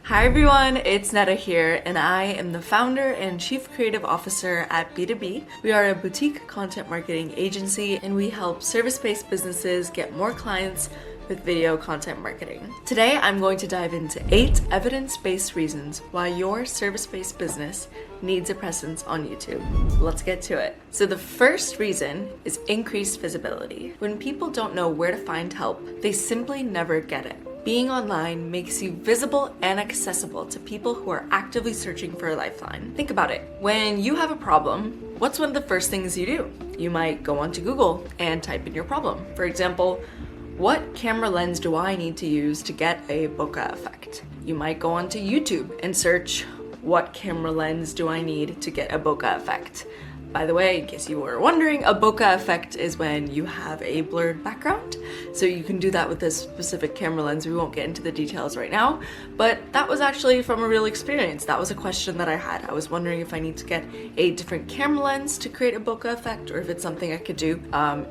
Hi everyone, it's Netta here, and I am the founder and chief creative officer at B2B. We are a boutique content marketing agency, and we help service-based businesses get more clients with video content marketing. Today, I'm going to dive into 8 evidence-based reasons why your service-based business needs a presence on YouTube. Let's get to it. So the first reason is increased visibility. When people don't know where to find help, they simply never get it. Being online makes you visible and accessible to people who are actively searching for a lifeline. Think about it. When you have a problem, what's one of the first things you do? You might go onto Google and type in your problem. For example, what camera lens do I need to use to get a bokeh effect? You might go onto YouTube and search, what camera lens do I need to get a bokeh effect? By the way, in case you were wondering, a bokeh effect is when you have a blurred background. So you can do that with this specific camera lens. We won't get into the details right now, but that was actually from a real experience. That was a question that I had. I was wondering if I need to get a different camera lens to create a bokeh effect, or if it's something I could do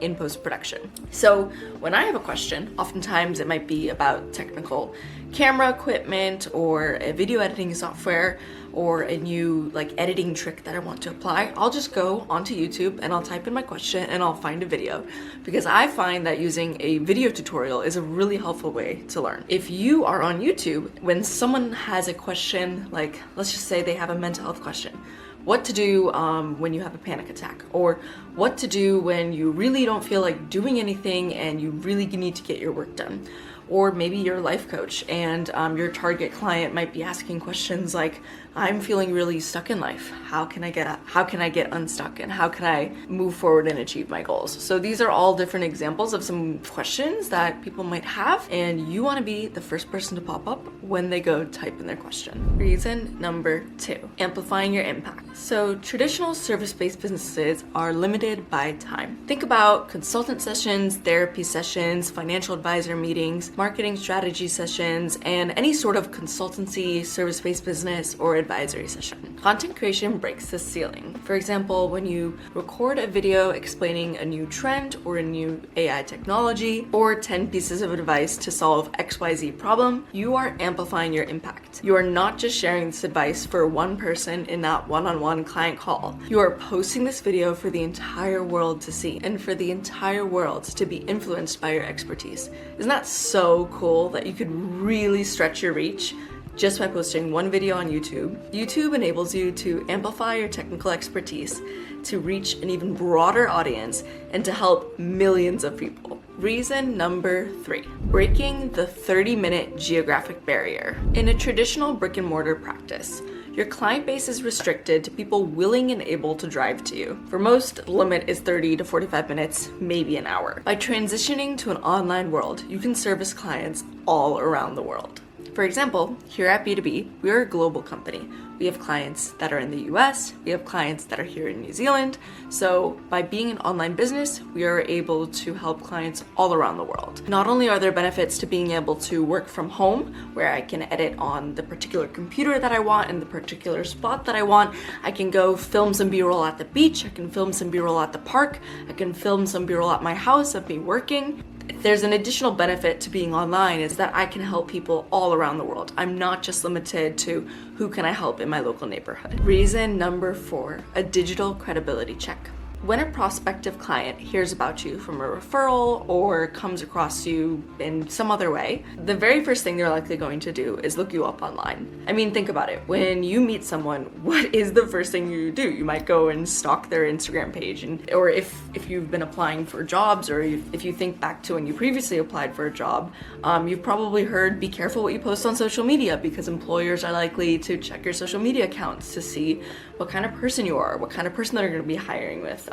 in post-production. So when I have a question, oftentimes it might be about technical camera equipment or a video editing software or a new editing trick that I want to apply. I'll just go onto YouTube and I'll type in my question and I'll find a video, because I find that using a video tutorial is a really helpful way to learn. If you are on YouTube, when someone has a question, like let's just say they have a mental health question, what to do when you have a panic attack, or what to do when you really don't feel like doing anything and you really need to get your work done. Or maybe you're a life coach and your target client might be asking questions like, I'm feeling really stuck in life. How can I get unstuck, and how can I move forward and achieve my goals? So these are all different examples of some questions that people might have, and you want to be the first person to pop up when they go type in their question. Reason number 2, amplifying your impact. So traditional service-based businesses are limited by time. Think about consultant sessions, therapy sessions, financial advisor meetings, marketing strategy sessions, and any sort of consultancy, service-based business, or advisory session. Content creation breaks the ceiling. For example, when you record a video explaining a new trend or a new AI technology or 10 pieces of advice to solve XYZ problem, you are amplifying your impact. You are not just sharing this advice for one person in that one-on-one client call. You are posting this video for the entire world to see and for the entire world to be influenced by your expertise. Isn't that so cool that you could really stretch your reach just by posting one video on YouTube? YouTube enables you to amplify your technical expertise, to reach an even broader audience, and to help millions of people. Reason number 3, breaking the 30-minute geographic barrier. In a traditional brick and mortar practice, your client base is restricted to people willing and able to drive to you. For most, the limit is 30 to 45 minutes, maybe an hour. By transitioning to an online world, you can service clients all around the world. For example, here at B2B, we are a global company. We have clients that are in the US, we have clients that are here in New Zealand. So by being an online business, we are able to help clients all around the world. Not only are there benefits to being able to work from home, where I can edit on the particular computer that I want in the particular spot that I want, I can go film some B-roll at the beach, I can film some B-roll at the park, I can film some B-roll at my house of me working. There's an additional benefit to being online, is that I can help people all around the world. I'm not just limited to who can I help in my local neighborhood. Reason number 4, a digital credibility check. When a prospective client hears about you from a referral or comes across you in some other way, the very first thing they're likely going to do is look you up online. I mean, think about it. When you meet someone, what is the first thing you do? You might go and stalk their Instagram page, or if you've been applying for jobs, or if you think back to when you previously applied for a job, you've probably heard, be careful what you post on social media, because employers are likely to check your social media accounts to see what kind of person you are, what kind of person they're going to be hiring with,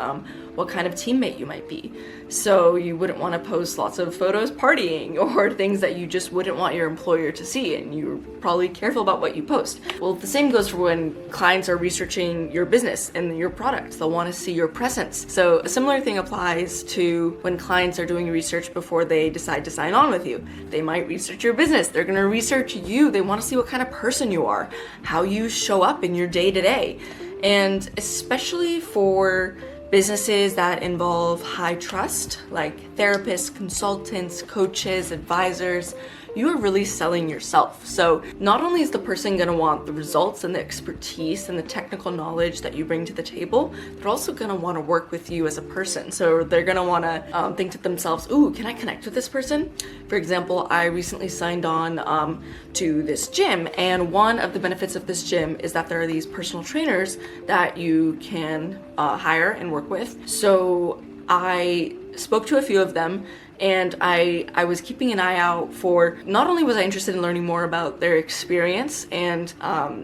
what kind of teammate you might be. So you wouldn't want to post lots of photos partying or things that you just wouldn't want your employer to see, and you're probably careful about what you post. Well, the same goes for when clients are researching your business and your product. They'll want to see your presence. So a similar thing applies to when clients are doing research before they decide to sign on with you. They might research your business. They're going to research you. They want to see what kind of person you are, how you show up in your day-to-day. And especially for businesses that involve high trust, like therapists, consultants, coaches, advisors, you are really selling yourself. So not only is the person going to want the results and the expertise and the technical knowledge that you bring to the table, they're also going to want to work with you as a person. So they're going to want to think to themselves, ooh, can I connect with this person? For example, I recently signed on to this gym, and one of the benefits of this gym is that there are these personal trainers that you can hire and work with. So I spoke to a few of them, and I was keeping an eye out for, not only was I interested in learning more about their experience and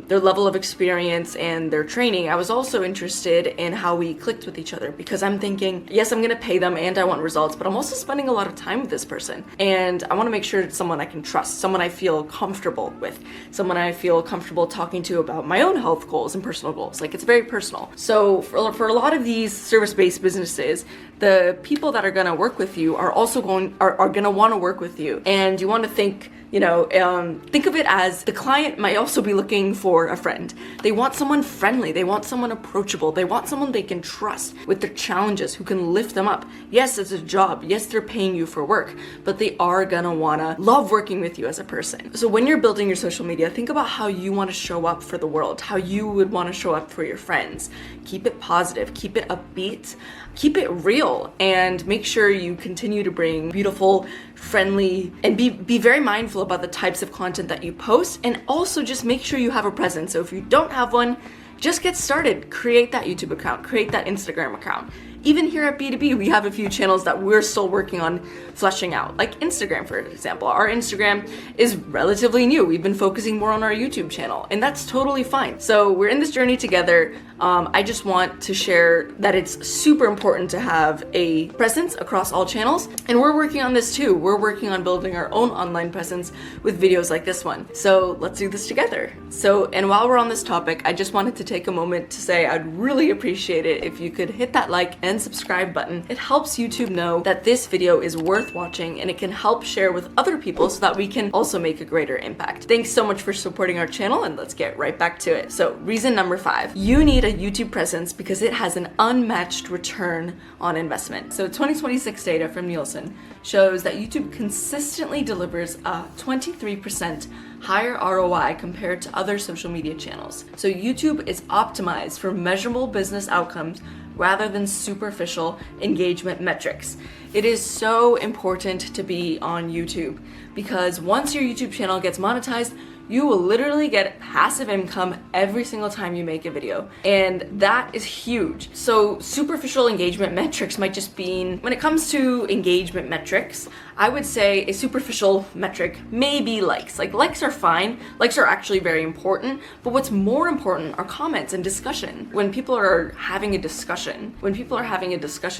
their level of experience and their training, I was also interested in how we clicked with each other, because I'm thinking, yes, I'm gonna pay them and I want results, but I'm also spending a lot of time with this person, and I wanna make sure it's someone I can trust, someone I feel comfortable with, someone I feel comfortable talking to about my own health goals and personal goals. Like, it's very personal. So for a lot of these service-based businesses, the people that are gonna work with you are also are gonna want to work with you, and you want to think, think of it as the client might also be looking for a friend. They want someone friendly, they want someone approachable, they want someone they can trust with their challenges, who can lift them up. Yes, it's a job, yes, they're paying you for work, but they are gonna wanna love working with you as a person. So when you're building your social media, think about how you want to show up for the world, how you would want to show up for your friends. Keep it positive, keep it upbeat, keep it real, and make sure you continue to bring beautiful, friendly, and be very mindful about the types of content that you post, and also just make sure you have a presence. So if you don't have one, just get started. Create that YouTube account, create that Instagram account. Even here at B2B, we have a few channels that we're still working on fleshing out, like Instagram, for example. Our Instagram is relatively new. We've been focusing more on our YouTube channel, and that's totally fine. So we're in this journey together. I just want to share that it's super important to have a presence across all channels, and we're working on this too. We're working on building our own online presence with videos like this one. So let's do this together. And while we're on this topic, I just wanted to take a moment to say I'd really appreciate it if you could hit that like and subscribe button. It helps YouTube know that this video is worth watching, and it can help share with other people so that we can also make a greater impact. Thanks so much for supporting our channel, and let's get right back to it. So reason number 5, you need a YouTube presence because it has an unmatched return on investment. So 2026 data from Nielsen shows that YouTube consistently delivers a 23% higher ROI compared to other social media channels. So YouTube is optimized for measurable business outcomes rather than superficial engagement metrics. It is so important to be on YouTube, because once your YouTube channel gets monetized, you will literally get passive income every single time you make a video. And that is huge. So superficial engagement metrics might just be, when it comes to engagement metrics, I would say a superficial metric may be likes. Like, likes are fine. Likes are actually very important. But what's more important are comments and discussion. When people are having a discussion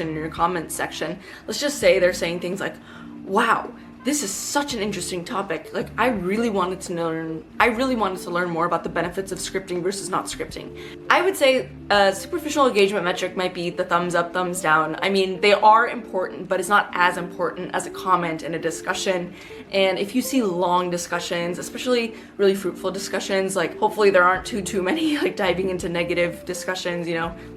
in your comment section, let's just say they're saying things like, wow, this is such an interesting topic. Like, I really wanted to learn more about the benefits of scripting versus not scripting. I would say a superficial engagement metric might be the thumbs up, thumbs down. I mean, they are important, but it's not as important as a comment and a discussion. And if you see long discussions, especially really fruitful discussions, like hopefully there aren't too many like diving into negative discussions,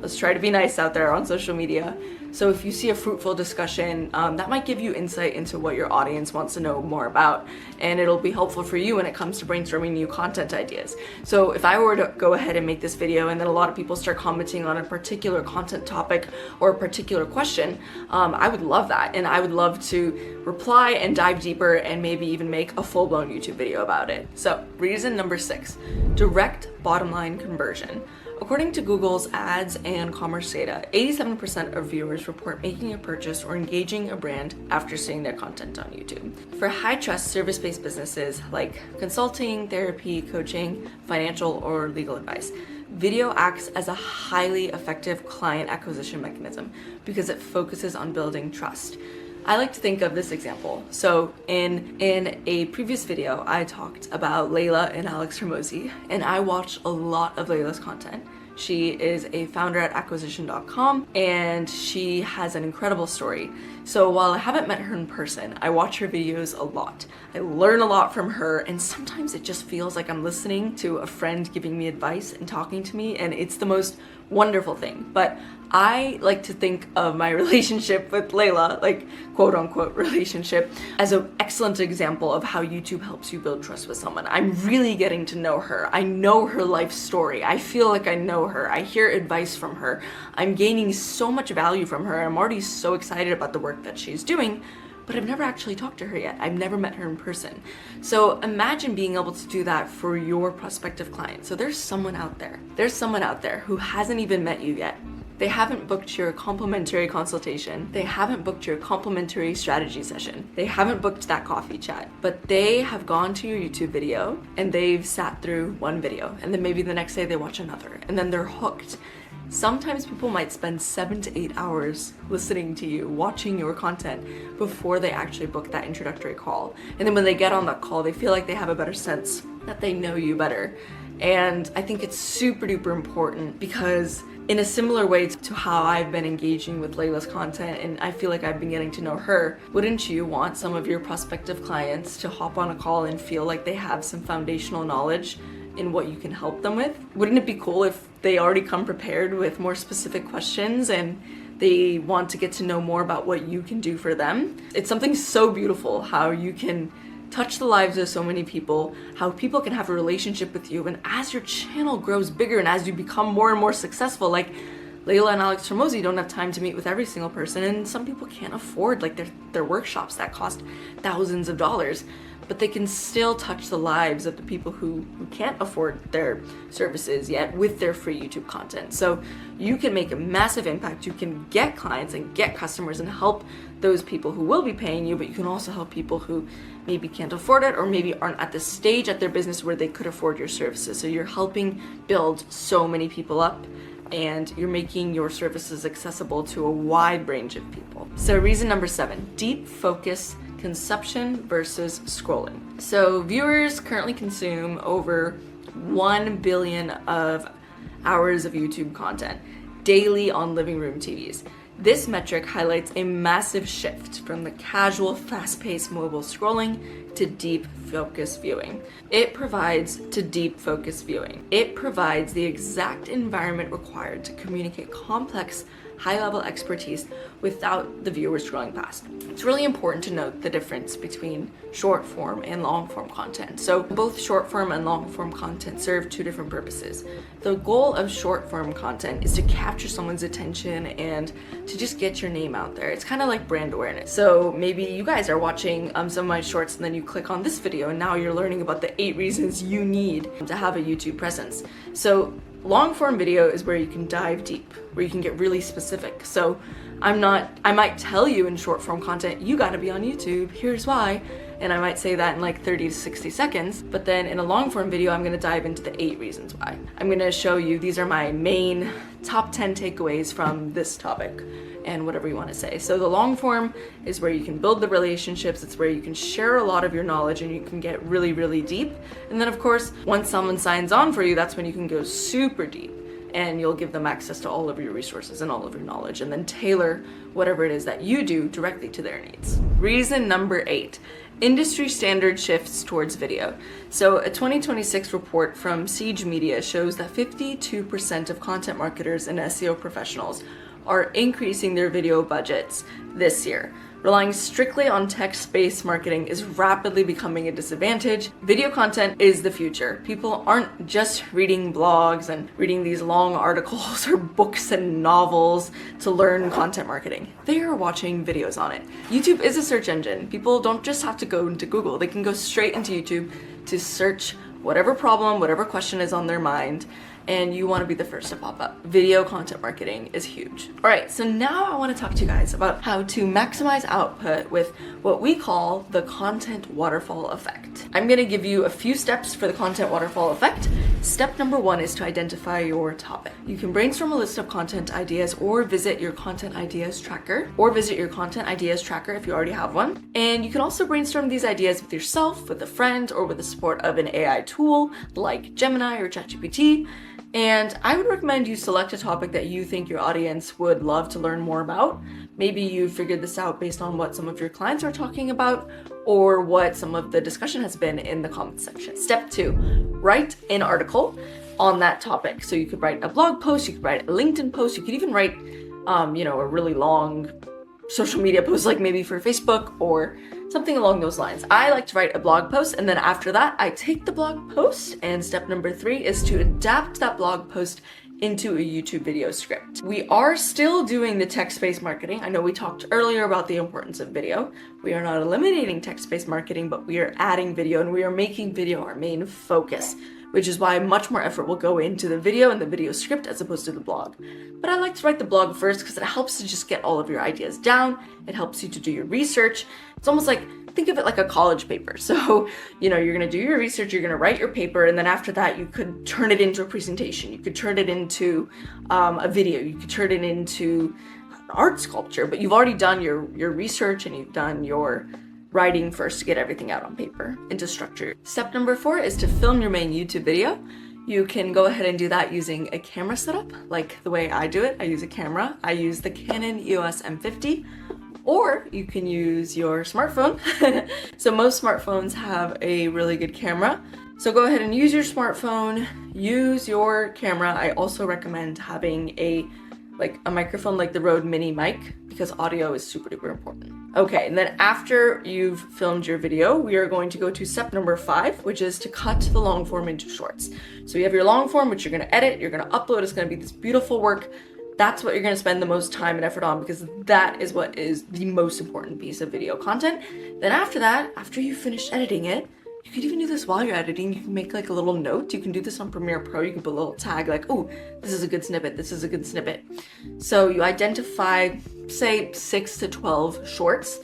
let's try to be nice out there on social media. So if you see a fruitful discussion, that might give you insight into what your audience wants to know more about, and it'll be helpful for you when it comes to brainstorming new content ideas. So if I were to go ahead and make this video and then a lot of people start commenting on a particular content topic or a particular question, I would love that, and I would love to reply and dive deeper and maybe even make a full-blown YouTube video about it. So reason number 6, direct bottom line conversion. According to Google's ads and commerce data, 87% of viewers report making a purchase or engaging a brand after seeing their content on YouTube. For high-trust service-based businesses like consulting, therapy, coaching, financial, or legal advice, video acts as a highly effective client acquisition mechanism because it focuses on building trust. I like to think of this example. So in a previous video, I talked about Layla and Alex Hermosi, and I watched a lot of Layla's content. She is a founder at acquisition.com, and she has an incredible story. So while I haven't met her in person, I watch her videos a lot. I learn a lot from her, and sometimes it just feels like I'm listening to a friend giving me advice and talking to me, and it's the most wonderful thing. But I like to think of my relationship with Layla, like quote unquote relationship, as an excellent example of how YouTube helps you build trust with someone. I'm really getting to know her. I know her life story. I feel like I know her. I hear advice from her. I'm gaining so much value from her. I'm already so excited about the work that she's doing, but I've never actually talked to her yet. I've never met her in person. So imagine being able to do that for your prospective client. So there's someone out there. There's someone out there who hasn't even met you yet. They haven't booked your complimentary consultation. They haven't booked your complimentary strategy session. They haven't booked that coffee chat, but they have gone to your YouTube video and they've sat through one video, and then maybe the next day they watch another, and then they're hooked. Sometimes people might spend 7 to 8 hours listening to you, watching your content before they actually book that introductory call. And then when they get on that call, they feel like they have a better sense that they know you better. And I think it's super duper important, because in a similar way to how I've been engaging with Layla's content, and I feel like I've been getting to know her, wouldn't you want some of your prospective clients to hop on a call and feel like they have some foundational knowledge in what you can help them with? Wouldn't it be cool if they already come prepared with more specific questions and they want to get to know more about what you can do for them? It's something so beautiful how you can touch the lives of so many people, how people can have a relationship with you, and as your channel grows bigger and as you become more and more successful, like Layla and Alex Hormozi don't have time to meet with every single person, and some people can't afford like their workshops that cost thousands of dollars, but they can still touch the lives of the people who can't afford their services yet with their free YouTube content. So you can make a massive impact. You can get clients and get customers and help those people who will be paying you, but you can also help people who maybe can't afford it or maybe aren't at the stage at their business where they could afford your services. So you're helping build so many people up, and you're making your services accessible to a wide range of people. So reason number 7, deep focus consumption versus scrolling. So viewers currently consume over 1 billion of hours of YouTube content daily on living room TVs. This metric highlights a massive shift from the casual, fast-paced mobile scrolling to deep focus viewing. It provides the exact environment required to communicate complex, high-level expertise without the viewer scrolling past. It's really important to note the difference between short form and long form content. So both short form and long form content serve two different purposes. The goal of short form content is to capture someone's attention and to just get your name out there. It's kind of like brand awareness. So maybe you guys are watching some of my shorts and then you click on this video and now you're learning about the 8 reasons you need to have a YouTube presence. So long form video is where you can dive deep, where you can get really specific. So I might tell you in short form content, you gotta be on YouTube, here's why, and I might say that in like 30 to 60 seconds, but then in a long form video, I'm gonna dive into the 8 reasons why. I'm gonna show you, these are my main top 10 takeaways from this topic, and whatever you wanna say. So the long form is where you can build the relationships, it's where you can share a lot of your knowledge and you can get really, really deep. And then of course, once someone signs on for you, that's when you can go super deep, and you'll give them access to all of your resources and all of your knowledge, and then tailor whatever it is that you do directly to their needs. Reason number 8, industry standard shifts towards video. So a 2026 report from Siege Media shows that 52% of content marketers and SEO professionals are increasing their video budgets this year. Relying strictly on text-based marketing is rapidly becoming a disadvantage. Video content is the future. People aren't just reading blogs and reading these long articles or books and novels to learn content marketing. They are watching videos on it. YouTube is a search engine. People don't just have to go into Google. They can go straight into YouTube to search whatever problem, whatever question is on their mind, and you want to be the first to pop up. Video content marketing is huge. All right, so now I want to talk to you guys about how to maximize output with what we call the content waterfall effect. I'm going to give you a few steps for the content waterfall effect. Step number 1 is to identify your topic. You can brainstorm a list of content ideas or visit your content ideas tracker if you already have one. And you can also brainstorm these ideas with yourself, with a friend, or with the support of an AI tool like Gemini or ChatGPT. And I would recommend you select a topic that you think your audience would love to learn more about. Maybe you figured this out based on what some of your clients are talking about or what some of the discussion has been in the comments section. Step 2, write an article on that topic. So you could write a blog post, you could write a LinkedIn post, you could even write, a really long social media post, like maybe for Facebook or something along those lines. I like to write a blog post, and then after that, I take the blog post, and step number 3 is to adapt that blog post into a YouTube video script. We are still doing the text-based marketing. I know we talked earlier about the importance of video. We are not eliminating text-based marketing, but we are adding video, and we are making video our main focus, which is why much more effort will go into the video and the video script as opposed to the blog. But I like to write the blog first because it helps to just get all of your ideas down. It helps you to do your research. It's almost like, think of it like a college paper. So, you're gonna do your research, you're gonna write your paper, and then after that, you could turn it into a presentation. You could turn it into a video. You could turn it into an art sculpture, but you've already done your research and you've done your writing first to get everything out on paper into structure. Step number 4 is to film your main YouTube video. You can go ahead and do that using a camera setup, like the way I do it. I use a camera. I use the Canon EOS M50, or you can use your smartphone. So most smartphones have a really good camera. So go ahead and use your smartphone, use your camera. I also recommend having a microphone like the Rode Mini mic because audio is super duper important. Okay, and then after you've filmed your video, we are going to go to step number 5, which is to cut the long form into shorts. So you have your long form, which you're gonna edit, you're gonna upload, it's gonna be this beautiful work. That's what you're gonna spend the most time and effort on because that is what is the most important piece of video content. Then after that, after you've finished editing it, you could even do this while you're editing. You can make like a little note. You can do this on Premiere Pro. You can put a little tag like, oh, this is a good snippet. This is a good snippet. So you identify, say, 6 to 12 shorts.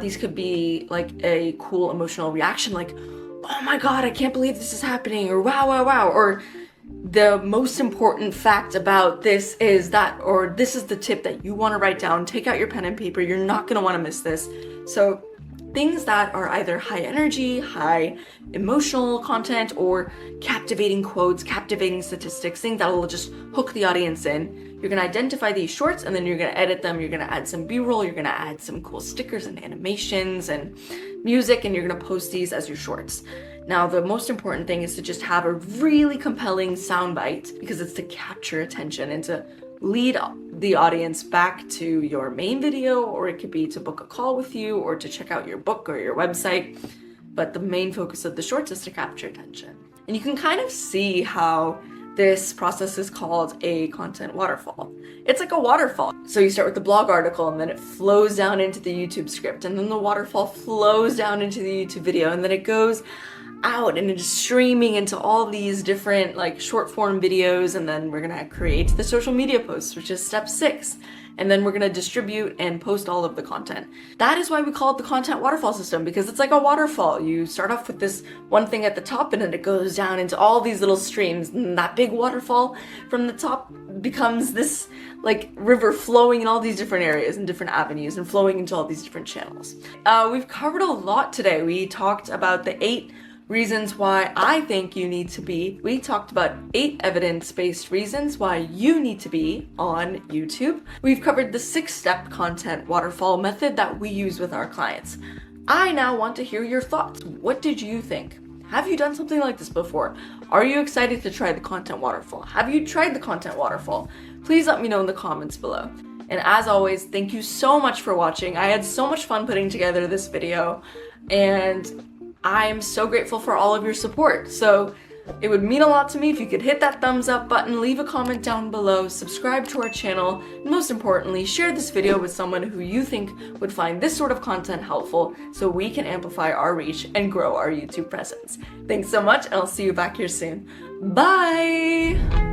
These could be like a cool emotional reaction like, oh my God, I can't believe this is happening, or wow, wow, wow, or the most important fact about this is that, or this is the tip that you want to write down. Take out your pen and paper. You're not going to want to miss this. So things that are either high energy, high emotional content, or captivating quotes, captivating statistics, things that will just hook the audience in. You're gonna identify these shorts and then you're gonna edit them. You're gonna add some B-roll, you're gonna add some cool stickers and animations and music, and you're gonna post these as your shorts. Now, the most important thing is to just have a really compelling soundbite because it's to capture attention and to lead the audience back to your main video, or it could be to book a call with you or to check out your book or your website. But the main focus of the shorts is to capture attention. And you can kind of see how this process is called a content waterfall. It's like a waterfall. So you start with the blog article and then it flows down into the YouTube script, and then the waterfall flows down into the YouTube video, and then it goes out and it's streaming into all these different short form videos, and then we're gonna create the social media posts, which is step 6, and then we're gonna distribute and post all of the content. That is why we call it the content waterfall system, because it's like a waterfall. You start off with this one thing at the top and then it goes down into all these little streams, and that big waterfall from the top becomes this river flowing in all these different areas and different avenues and flowing into all these different channels. We've covered a lot today. We talked about the 8 reasons why I think you need to be. We talked about 8 evidence-based reasons why you need to be on YouTube. We've covered the 6-step content waterfall method that we use with our clients. I now want to hear your thoughts. What did you think? Have you done something like this before? Are you excited to try the content waterfall? Have you tried the content waterfall? Please let me know in the comments below. And as always, thank you so much for watching. I had so much fun putting together this video, and I'm so grateful for all of your support. So it would mean a lot to me if you could hit that thumbs up button, leave a comment down below, subscribe to our channel, and most importantly, share this video with someone who you think would find this sort of content helpful so we can amplify our reach and grow our YouTube presence. Thanks so much, and I'll see you back here soon. Bye!